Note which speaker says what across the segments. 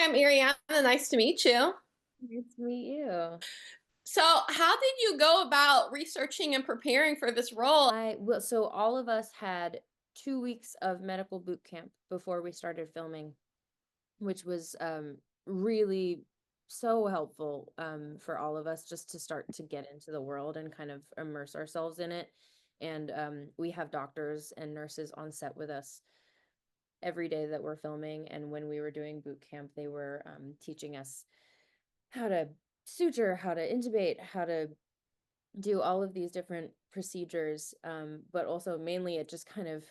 Speaker 1: I'm Ariana. Nice to meet you.
Speaker 2: Nice to meet you.
Speaker 1: So, how did you go about researching and preparing for this role?
Speaker 2: So all of us had 2 weeks of medical boot camp before we started filming, which was really so helpful for all of us just to start to get into the world and kind of immerse ourselves in it. And we have doctors and nurses on set with us every day that we're filming. And when we were doing boot camp, they were teaching us how to suture, how to intubate, how to do all of these different procedures, but also mainly it just kind of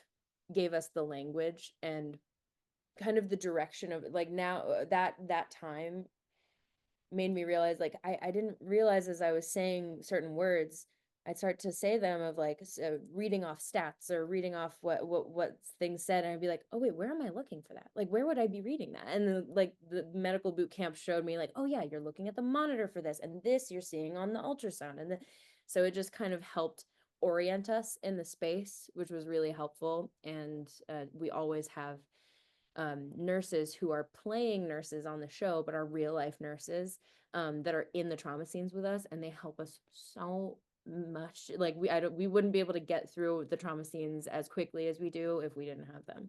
Speaker 2: gave us the language and kind of the direction of like now that time made me realize like I didn't realize as I was saying certain words I'd start to say them of like reading off stats or reading off what things said, and I'd be like, oh wait, where am I looking for that? Like where would I be reading that? And then like the medical boot camp showed me like, oh yeah, you're looking at the monitor for this, and this you're seeing on the ultrasound, and so it just kind of helped orient us in the space, which was really helpful. And we always have nurses who are playing nurses on the show, but are real life nurses that are in the trauma scenes with us, and they help us so much. Like we wouldn't be able to get through the trauma scenes as quickly as we do if we didn't have them.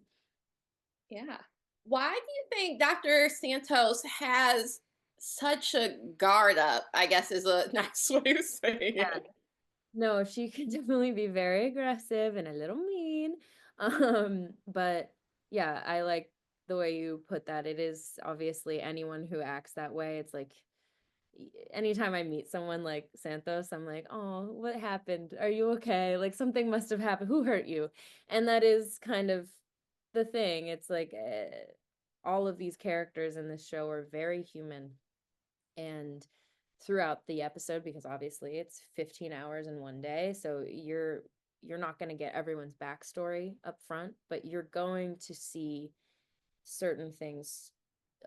Speaker 1: Yeah. Why do you think Dr. Santos has such a guard up? I guess is a nice way of saying
Speaker 2: Yeah.
Speaker 1: it.
Speaker 2: No, she can definitely be very aggressive and a little mean. But yeah, I like the way you put that. It is obviously anyone who acts that way. It's like anytime I meet someone like Santos, I'm like, oh, what happened? Are you okay? Like something must have happened. Who hurt you? And that is kind of the thing. It's like all of these characters in this show are very human. And throughout the episode, because obviously it's 15 hours in one day, so you're not going to get everyone's backstory up front, but you're going to see certain things,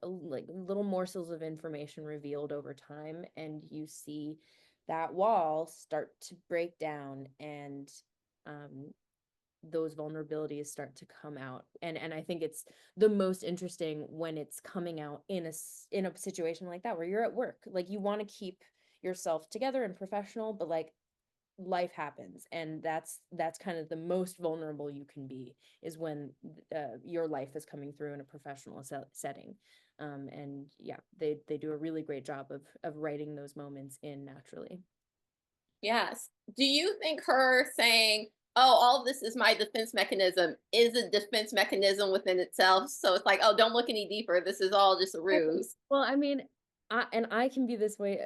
Speaker 2: like little morsels of information revealed over time, and you see that wall start to break down, and um, those vulnerabilities start to come out. And I think it's the most interesting when it's coming out in a situation like that where you're at work. Like you want to keep yourself together and professional, but like life happens, and that's kind of the most vulnerable you can be is when your life is coming through in a professional setting. And yeah, they do a really great job of writing those moments in naturally.
Speaker 1: Yes. Do you think her saying, "Oh, all of this is my defense mechanism," is a defense mechanism within itself? So it's like, "Oh, don't look any deeper. This is all just a ruse."
Speaker 2: Well, I mean, I can be this way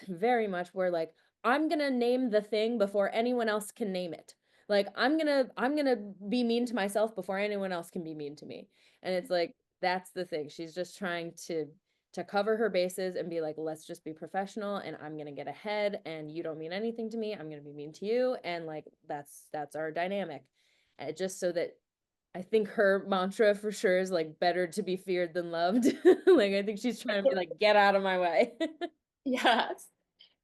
Speaker 2: very much where like I'm gonna name the thing before anyone else can name it. Like I'm gonna be mean to myself before anyone else can be mean to me. And it's like that's the thing. She's just trying to cover her bases and be like, let's just be professional, and I'm gonna get ahead, and you don't mean anything to me. I'm gonna be mean to you, and like that's our dynamic. Just so that I think her mantra for sure is like better to be feared than loved. Like I think she's trying to be like, get out of my way.
Speaker 1: Yes.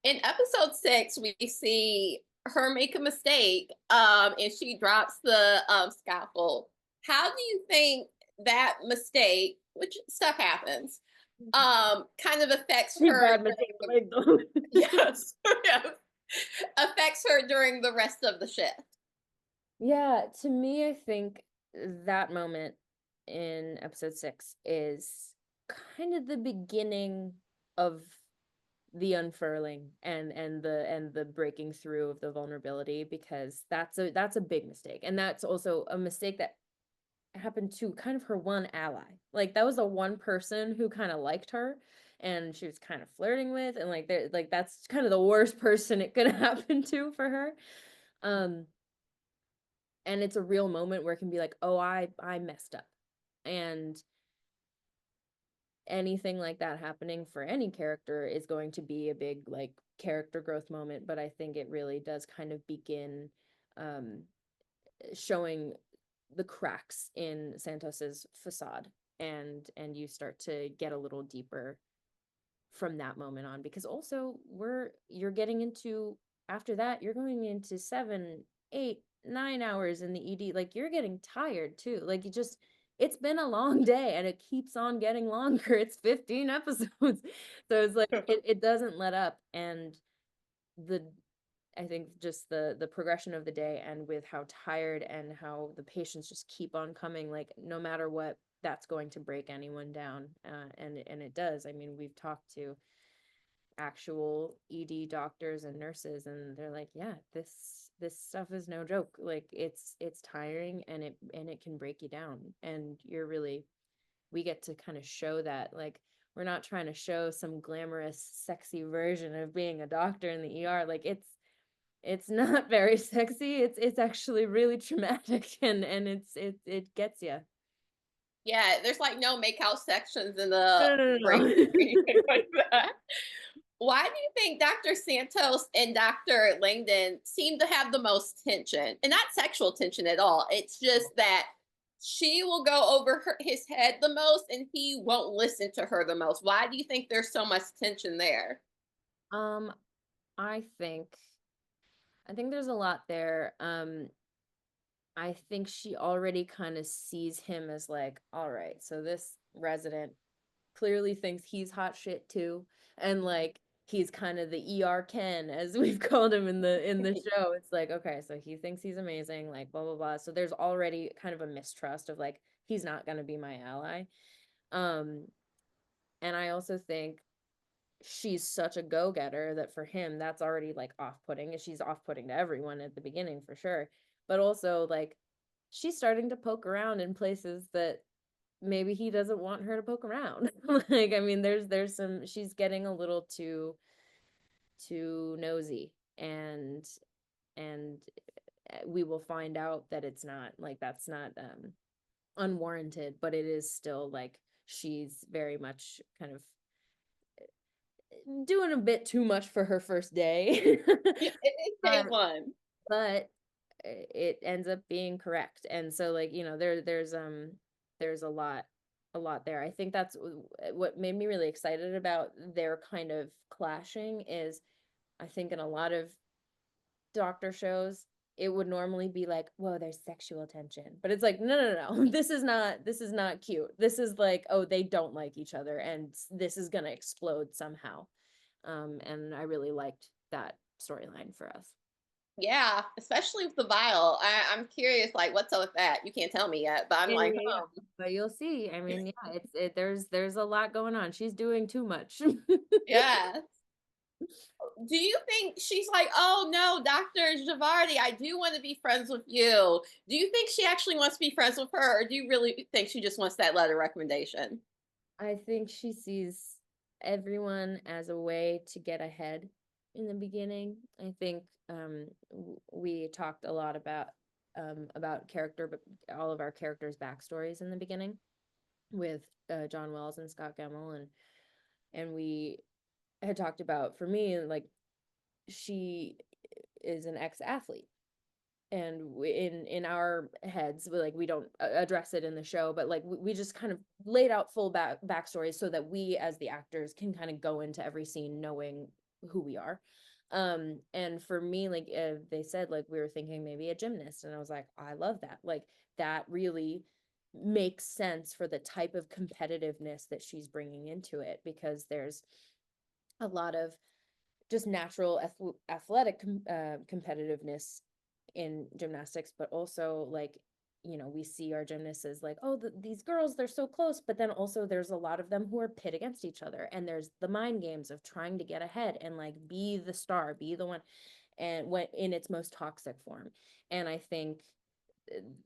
Speaker 1: In episode 6, we see her make a mistake, and she drops the scalpel. How do you think that mistake, which stuff happens, kind of affects
Speaker 2: Pretty
Speaker 1: her
Speaker 2: bad mistake to make though.
Speaker 1: yes, yes, affects her during the rest of the shift?
Speaker 2: Yeah, to me, I think that moment in episode 6 is kind of the beginning of the unfurling and the breaking through of the vulnerability, because that's a big mistake, and that's also a mistake that happened to kind of her one ally. Like that was the one person who kind of liked her and she was kind of flirting with, and like that's kind of the worst person it could happen to for her. Um and it's a real moment where it can be like, "Oh, I messed up." And anything like that happening for any character is going to be a big like character growth moment, but I think it really does kind of begin um showing the cracks in Santos's facade, and you start to get a little deeper from that moment on, because also you're getting into, after that you're going into 7, 8, 9 hours in the ED, like you're getting tired too, like you just it's been a long day and it keeps on getting longer. It's 15 episodes. So it's like it doesn't let up. And the I think just the progression of the day, and with how tired and how the patients just keep on coming, like no matter what, that's going to break anyone down. And it does. I mean, we've talked to actual ED doctors and nurses, and they're like, yeah, this stuff is no joke. Like it's tiring, and it can break you down. And we get to kind of show that, like, we're not trying to show some glamorous sexy version of being a doctor in the ER. Like it's not very sexy. It's actually really traumatic, and it gets you.
Speaker 1: Yeah, there's like no make-out sections in the
Speaker 2: No, no, no,
Speaker 1: break
Speaker 2: no.
Speaker 1: room or anything like that. Why do you think Dr. Santos and Dr. Langdon seem to have the most tension? And not sexual tension at all. It's just that she will go over his head the most and he won't listen to her the most. Why do you think there's so much tension there?
Speaker 2: Um, I think I think there's a lot there. I think she already kind of sees him as like, all right, so this resident clearly thinks he's hot shit too, and like he's kind of the ER Ken, as we've called him in the show. It's like, okay, so he thinks he's amazing, like blah blah blah. So there's already kind of a mistrust of like he's not going to be my ally. Um, and I also think she's such a go-getter that for him that's already like off-putting, and she's off-putting to everyone at the beginning for sure. But also like she's starting to poke around in places that maybe he doesn't want her to poke around. Like, I mean, there's some, she's getting a little too nosy, and we will find out that it's not like, that's not unwarranted, but it is still like she's very much kind of doing a bit too much for her first day.
Speaker 1: Yeah, it is day
Speaker 2: but
Speaker 1: one.
Speaker 2: but it ends up being correct. And so like, there's a lot there. I think that's what made me really excited about their kind of clashing. Is I think in a lot of doctor shows it would normally be like, whoa, there's sexual tension, but it's like, no, no, no. This is not cute. This is like, oh, they don't like each other and this is gonna explode somehow. And I really liked that storyline for us.
Speaker 1: Yeah, especially with the vial. I'm curious, like, what's up with that? You can't tell me yet, but I'm
Speaker 2: Yeah,
Speaker 1: like,
Speaker 2: yeah, yeah. But you'll see. I mean, yeah, there's a lot going on. She's doing too much.
Speaker 1: yeah. Do you think she's like, oh no, Dr. Javardi, I do want to be friends with you? Do you think she actually wants to be friends with her, or do you really think she just wants that letter recommendation?
Speaker 2: I think she sees everyone as a way to get ahead in the beginning. I think we talked a lot about character, but all of our characters' backstories in the beginning with John Wells and Scott Gemmell, and we had talked about, for me, like she is an ex-athlete, and in our heads, like we don't address it in the show, but like we just kind of laid out full backstories so that we as the actors can kind of go into every scene knowing who we are. And for me, like they said, like we were thinking maybe a gymnast, and I was like, I love that. Like that really makes sense for the type of competitiveness that she's bringing into it, because there's a lot of just natural athletic competitiveness in gymnastics, but also like, we see our gymnasts as like, oh, these girls, they're so close, but then also there's a lot of them who are pit against each other, and there's the mind games of trying to get ahead and like be the star, be the one, and when in its most toxic form. And I think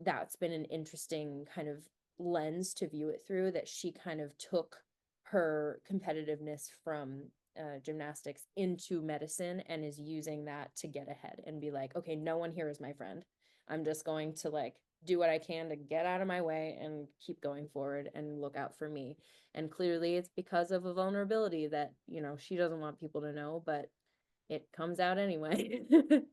Speaker 2: that's been an interesting kind of lens to view it through, that she kind of took her competitiveness from gymnastics into medicine and is using that to get ahead and be like, okay, no one here is my friend. I'm just going to like do what I can to get out of my way and keep going forward and look out for me. And clearly it's because of a vulnerability that, she doesn't want people to know, but it comes out anyway.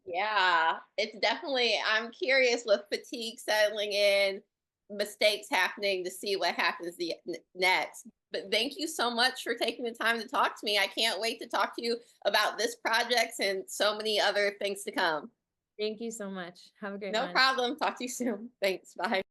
Speaker 1: Yeah, it's definitely, I'm curious with fatigue settling in, mistakes happening to see what happens next. But thank you so much for taking the time to talk to me. I can't wait to talk to you about this project and so many other things to come.
Speaker 2: Thank you so much. Have a great
Speaker 1: No
Speaker 2: one.
Speaker 1: problem. Talk to you soon. Thanks. Bye.